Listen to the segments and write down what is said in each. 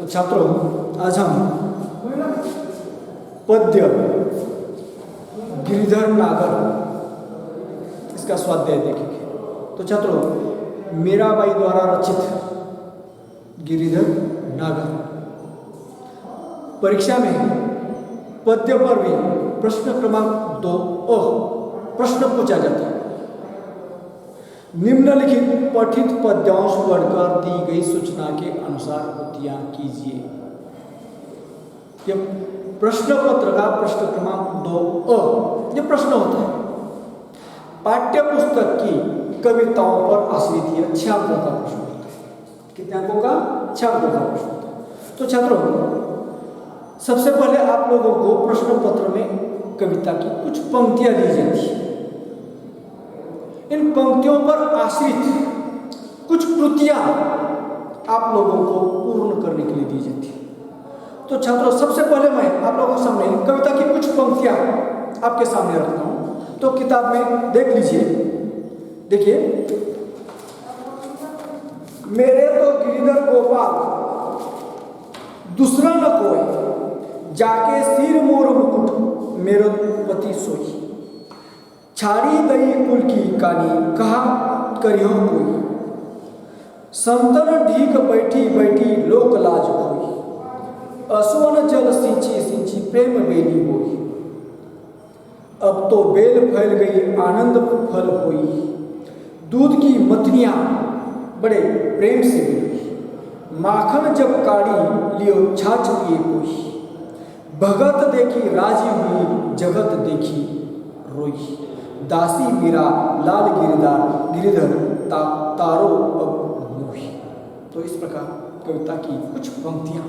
छात्रों, आज हम पद्य गिरिधर नागर इसका स्वाध्याय देखेंगे। तो छात्रों, मीराबाई द्वारा रचित गिरिधर नागर परीक्षा में पद्य पर भी प्रश्न क्रमांक 2 प्रश्न पूछा जाता है। निम्नलिखित पठित पद्यांश पढ़कर दी गई सूचना के अनुसार उत्तर कीजिए। ये प्रश्न पत्र का प्रश्न क्रमांक 2 ये प्रश्न होता है। पाठ्य पुस्तक की कविताओं पर आश्रित यह 6 अंकों का प्रश्न होता है। कितने अंकों का? 6 अंकों का प्रश्न होता है। तो छात्रों, सबसे पहले आप लोगों को प्रश्न पत्र में कविता की कुछ पंक्तियां दी जाती है। इन पंक्तियों पर आश्रित कुछ कृतियां आप लोगों को पूर्ण करने के लिए दी जाती है। तो छात्रों, सबसे पहले मैं आप लोगों के सामने कविता की कुछ पंक्तियां आपके सामने रखता हूं। तो किताब में देख लीजिए। देखिए, मेरे तो गिरिधर गोपाल दूसरा न कोई, जाके सिर मोर मुकुट मेरो पति सोई, छाड़ी दई कुल की कानी कहा करियो कोई, संतन ढीक बैठी बैठी लोक लाज होई, असवन जल सिंची सिंची प्रेम बेली होई, अब तो बेल फैल गई आनंद फल होई, दूध की मथनियां बड़े प्रेम से मिली, माखन जब काढ़ी लियो छाछ पिए कोई, भगत देखी राजी हुई जगत देखी रोई, दासी मीरा लाल गिरिधर तारो अब मोही। तो इस प्रकार कविता की कुछ पंक्तियां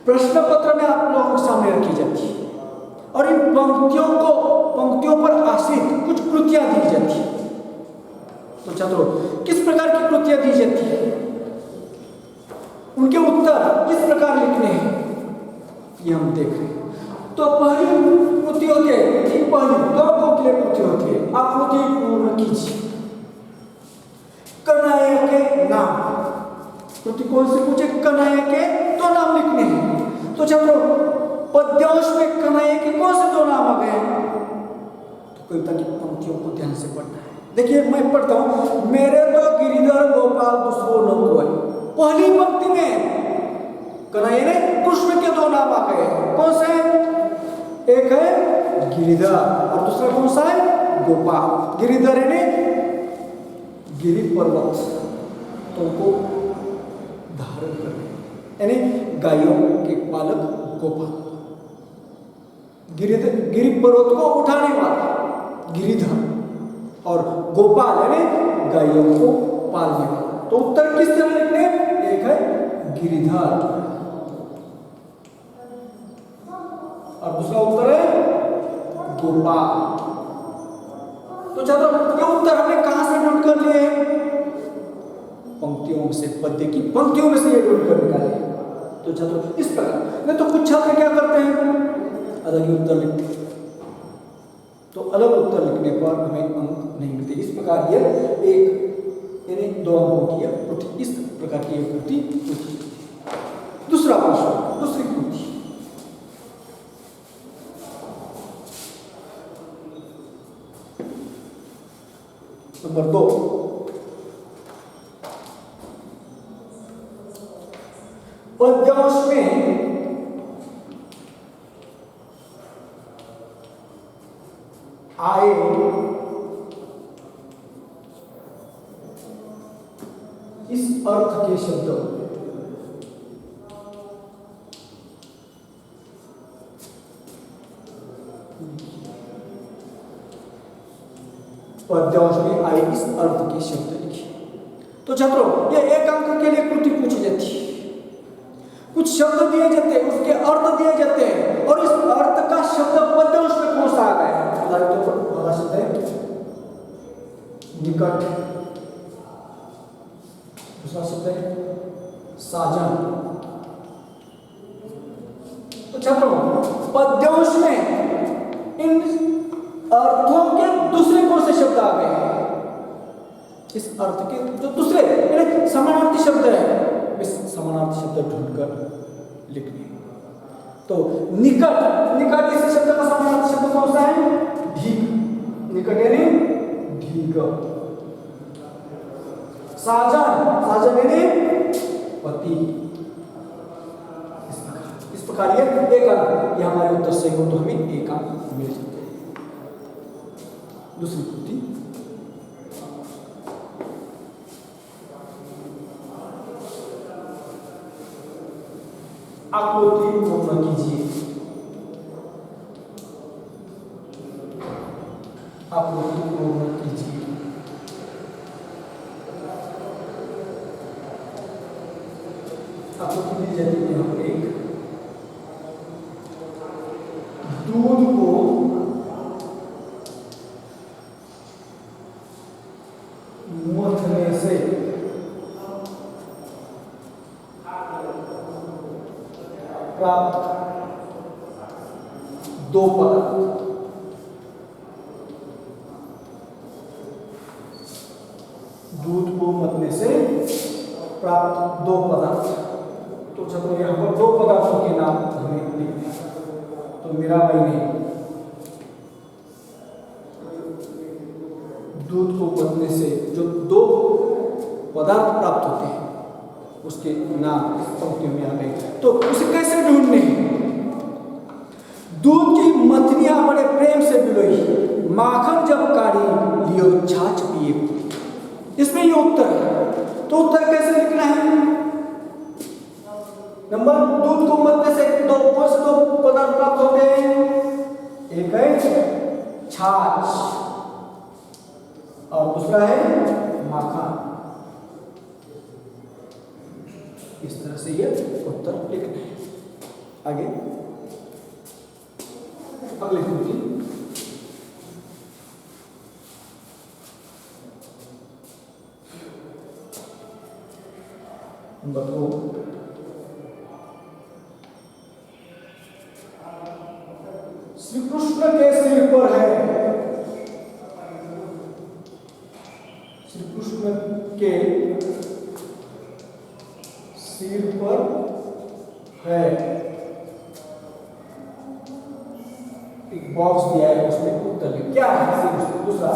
प्रश्न पत्र में आप लोगों के सामने रखी जाती है और इन पंक्तियों पर आश्रित कुछ कृतियां दी जाती है। तो छात्रों, किस प्रकार की कृतियां दी जाती है, उनके उत्तर किस प्रकार लिखने हैं, ये हम देख रहे हैं। तो पहली कृति होती है, पहली 2 अंकों के लिए कृति होती है। आकृति पूर्ण कीजिए। कन्हैया के नाम, कृति कौन से पूछे? कन्हैया के 2 नाम लिखने हैं। तो छात्रों, पद्यांश में कन्हैया के कौन से 2 नाम आ गए? तो कविता की पंक्तियों को ध्यान से पढ़ना है। देखिए, मैं पढ़ता हूं। मेरे तो गिरिधर गोपाल दूसरो न कोई। पहली पंक्ति में कन्हैया ने कृष्ण के 2 नाम आ गए। कौन से? एक है गिरिधर और दूसरा कौन सा है? गोपाल। गिरिधर यानी गिरि पर्वत तो उनको धारण करने, यानी गायों के पालक गोपाल, गिरि पर्वत को उठाने वाला गिरिधर, और गोपाल यानी गायों को पालने वाला। तो उत्तर किस तरह लिखने? एक है गिरिधर और दूसरा उत्तर है गोपाल। तो छात्रों, ये उत्तर हमने कहां से नोट कर लिए? पंक्तियों से, पद्य की पंक्तियों में से ये नोट कर निकाले। तो छात्रों, इस प्रकार नहीं तो कुछ छात्र क्या करते हैं, अलग ही उत्तर लिखते हैं। तो अलग उत्तर लिखने पर हमें अंक नहीं मिलते। इस प्रकार ये एक यानी 2 अंकों की कृति, इस प्रकार की कृति। दूसरा प्रश्न, दूसरी कृति। नंबर 2, पद्यांश में आए इस अर्थ के शब्द पद्यांश में आए इस अर्थ के शब्द लिखिए। तो छात्रों, ये 1 अंक के लिए कृति पूछी जाती है। कुछ शब्द दिए जाते हैं, उसके अर्थ दिए जाते हैं, और इस अर्थ का शब्द पद्यांश में कौन सा आ गया है? उदाहरण के पहला शब्द है निकट, दूसरा शब्द है साजन। तो छात्रों, पद्यांश में इन अर्थों के दूसरे कौन से शब्द आ गए हैं? इस अर्थ के जो दूसरे समानार्थी शब्द है, इस समानार्थी शब्द ढूंढकर लिखने। तो निकट, निकट इस शब्द का समानार्थी शब्द कौन सा है? ढीक। निकट यानी ढीक। साजन, साजन यानी पति। इस प्रकार ये एक अंक, ये हमारे उत्तर सही हो तो हमें एक अंक मिल जाते हैं। दूसरी पंक्ति, आकृति पूर्ण कीजिए। आकृति पूर्ण कीजिए। आकृति दी जाती है यहाँ पर एक दूध को मथने से प्राप्त दो पदार्थ। दूध को मथने से प्राप्त दो पदार्थ। तो चलो यहाँ पर दो पदार्थों के नाम हमें लिखने हैं। तो मीराबाई ने दूध को मथने से जो दो पदार्थ प्राप्त होते हैं उसके नाम इस पंक्तियों में आ गए। तो उसे कैसे ढूंढने हैं? दूध की मथनियां बड़े प्रेम से बिलोई, माखन जब काढ़ी लियो छाछ पिए। इसमें ये उत्तर है। तो उत्तर कैसे लिखना है? नंबर, दूध को मथने से दो कौन से दो पदार्थ प्राप्त होते हैं? एक है छाछ और दूसरा है माखन। इस तरह से ये उत्तर लिखना है। आगे अगली पंक्ति, नंबर 2, श्री कृष्ण के सिर पर है। श्री कृष्ण के सिर पर है। एक बॉक्स दिया है, उसमें उत्तर लिख। क्या है? दूसरा,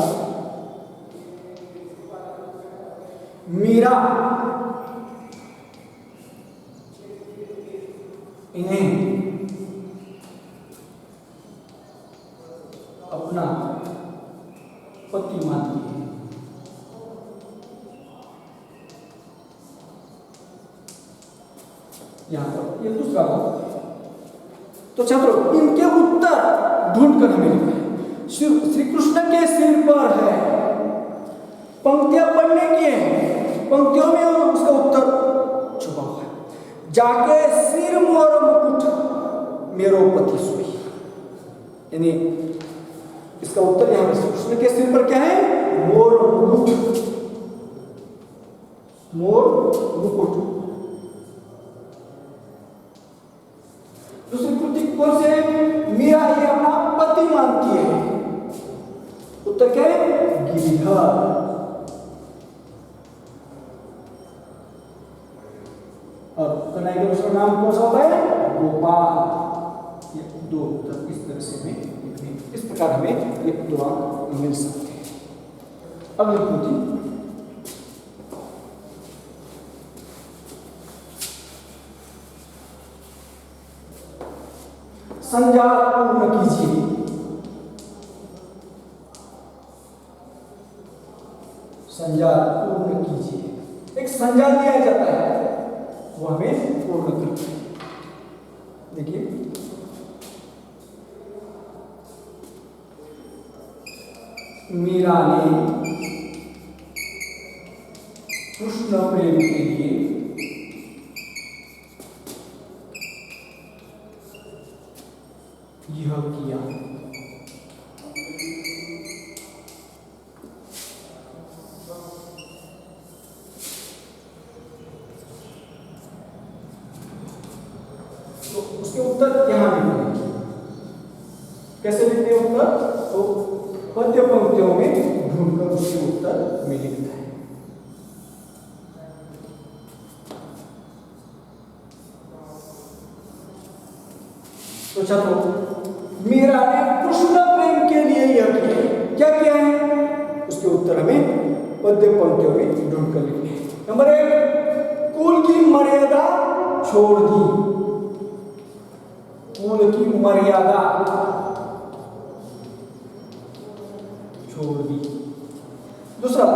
मीरा इन्हें अपना पति मानती है। यहां पर ये दूसरा बात। तो छात्रों, इनके उत्तर ढूंढकर हमें लिखना है। श्री कृष्ण के सिर पर है, पंक्तियां पढ़ने की हैं, पंक्तियों में उसका उत्तर छुपा हुआ है। जाके सिर मोर मुकुट मेरो पति सोई। यानी इसका उत्तर यहां पर श्री कृष्ण के सिर पर क्या है? मोर मुकुट। मोर मुकुट। दूसरी कृति कौन से? मीरा ये अपना पति मानती है। उत्तर क्या है? गिरिधर। और कन्हैया का दूसरा नाम कौन सा होता है? गोपाल। ये दो उत्तर इस तरह से हमें लिखने, इस प्रकार हमें ये दो अंक मिल सकते हैं। अगली कृति, संजाल पूर्ण कीजिए। संजाल पूर्ण कीजिए। एक संजाल दिया जाता है, वो हमें पूर्ण करना है। देखिए, मीरा ने कृष्ण प्रेम के लिए यह किया। तो उसके उत्तर यहां लिखने। कैसे लिखते हैं उत्तर? तो पद्य पंक्तियों में ढूंढकर उसके उत्तर में लिखना है। तो छात्रों, मीरा ने कृष्ण प्रेम के लिए यह किया। क्या किया है उसके उत्तर हमें पद्य पंक्तियों में ढूंढ कर लिखने हैं। नंबर 1, कुल की मर्यादा छोड़ दी। कुल की मर्यादा छोड़ दी। दूसरा,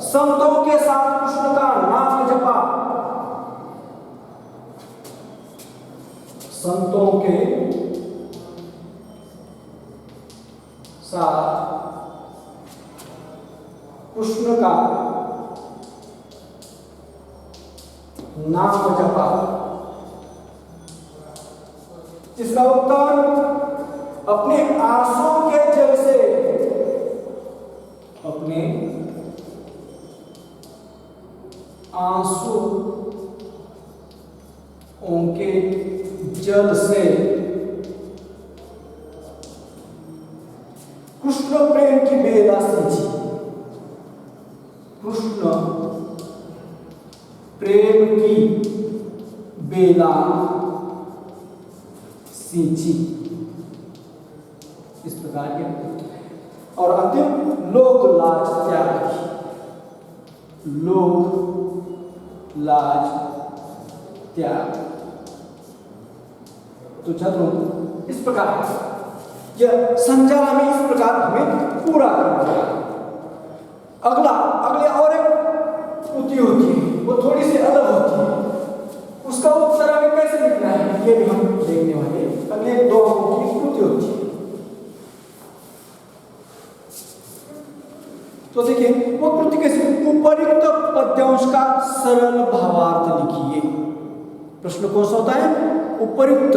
संतों के साथ कृष्ण का नाम जपा। संतों के साथ कृष्ण का नाम जपा। इसका उत्तर, अपने आंसू के जल से, अपने आंसू के जल से कृष्ण प्रेम की बेला सींची। कृष्ण प्रेम की बेला सींची। इस प्रकार के। और अंतिम, लोक लाज त्याग की। लोक लाज त्याग। तो छात्रों, इस प्रकार यह संज्ञा में इस प्रकार हमें पूरा करना है। अगले और एक कृति होती है, वो थोड़ी सी अलग होती है। उसका उत्तर हमें कैसे लिखना है ये भी हम देखने वाले हैं। अगले 2 अंकों की कृति होती है। तो देखिए वो कृति कैसे, उपयुक्त पद्यांश का सरल भावार्थ लिखिए। प्रश्न कौन सा होता है, उपयुक्त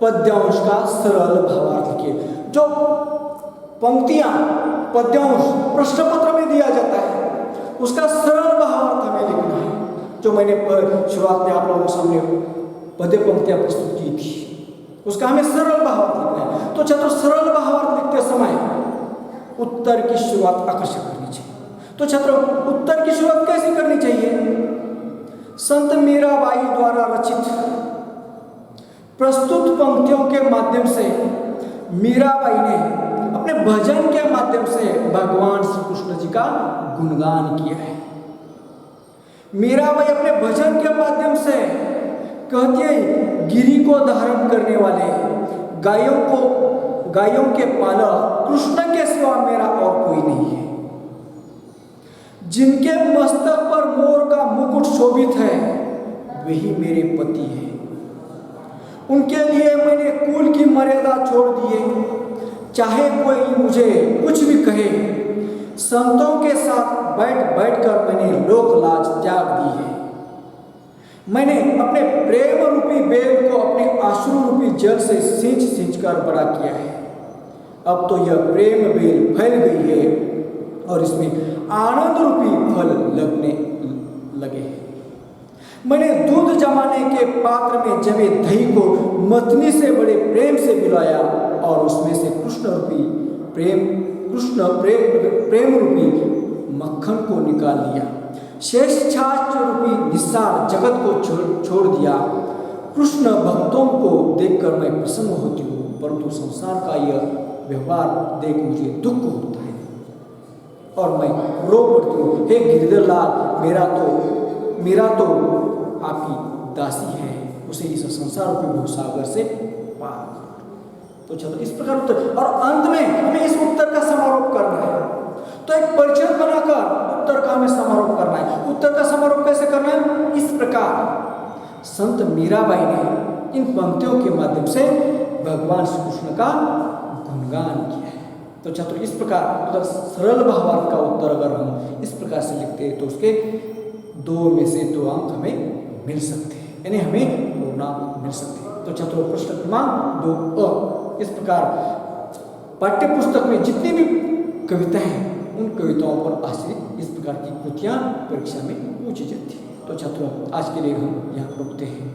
पद्यांश का सरल भावार्थ लिखिए। जो पंक्तियां पद्यांश प्रश्न पत्र में दिया जाता है उसका सरल भावार्थ हमें लिखना है। जो मैंने शुरुआत में आप लोगों के सामने पद्य पंक्तियां प्रस्तुत की थी, उसका हमें सरल भावार्थ लिखना है। तो छात्रों, सरल भावार्थ लिखते समय उत्तर की शुरुआत आकर्षक करनी चाहिए। तो छात्रों, उत्तर की शुरुआत कैसे करनी चाहिए? संत मीराबाई द्वारा रचित प्रस्तुत पंक्तियों के माध्यम से मीराबाई ने अपने भजन के माध्यम से भगवान श्री कृष्ण जी का गुणगान किया है। मीराबाई अपने भजन के माध्यम से कहती है, गिरी को धारण करने वाले, गायों के पालक कृष्ण के सिवा मेरा और कोई नहीं है। जिनके मस्तक पर मोर का मुकुट शोभित है वही मेरे पति है। उनके लिए मैंने कुल की मर्यादा छोड़ दी है। चाहे कोई मुझे कुछ भी कहे, संतों के साथ बैठ कर मैंने लोक लाज त्याग दी है। मैंने अपने प्रेम रूपी बेल को अपने आंसू रूपी जल से सींच कर बड़ा किया है। अब तो यह प्रेम बेल फैल गई है और इसमें आनंद रूपी फल लगने लगे हैं। मैंने दूध जमाने के पात्र में जमे दही को मथनी से बड़े प्रेम से मिलाया और उसमें से प्रेम रूपी मक्खन को निकाल लिया। शेष छाछ रूपी निस्सार जगत को छोड़ दिया। कृष्ण भक्तों को देखकर मैं प्रसन्न होती हूँ, परंतु संसार का यह व्यवहार देख मुझे दुख होता है और मैं रो पड़ती हूँ। हे गिरधर लाल, मेरा तो आपकी दासी है, उसे इस संसार रूपी भवसागर से पार करो। तो चलो इस प्रकार उत्तर, और अंत में हमें इस उत्तर का समारोप करना है। तो एक परिचय बनाकर उत्तर का हमें समारोप करना है। उत्तर का समारोप कैसे करना है? इस प्रकार संत मीराबाई ने इन पंक्तियों के माध्यम से भगवान श्री कृष्ण का गुणगान किया है। तो छात्रों, इस प्रकार अगर सरल भावार्थ का उत्तर अगर हम इस प्रकार से लिखते हैं तो उसके 2 में से 2 अंक हमें मिल सकते हैं, यानी हमें पूर्णांक मिल सकते हैं। तो छात्रों, प्रश्न क्रमांक 2 इस प्रकार पाठ्य पुस्तक में जितनी भी कविताएं हैं उन कविताओं पर आश्रित इस प्रकार की कृतियां परीक्षा में पूछी जाती हैं। तो छात्रों, आज के लिए हम यहाँ रुकते हैं।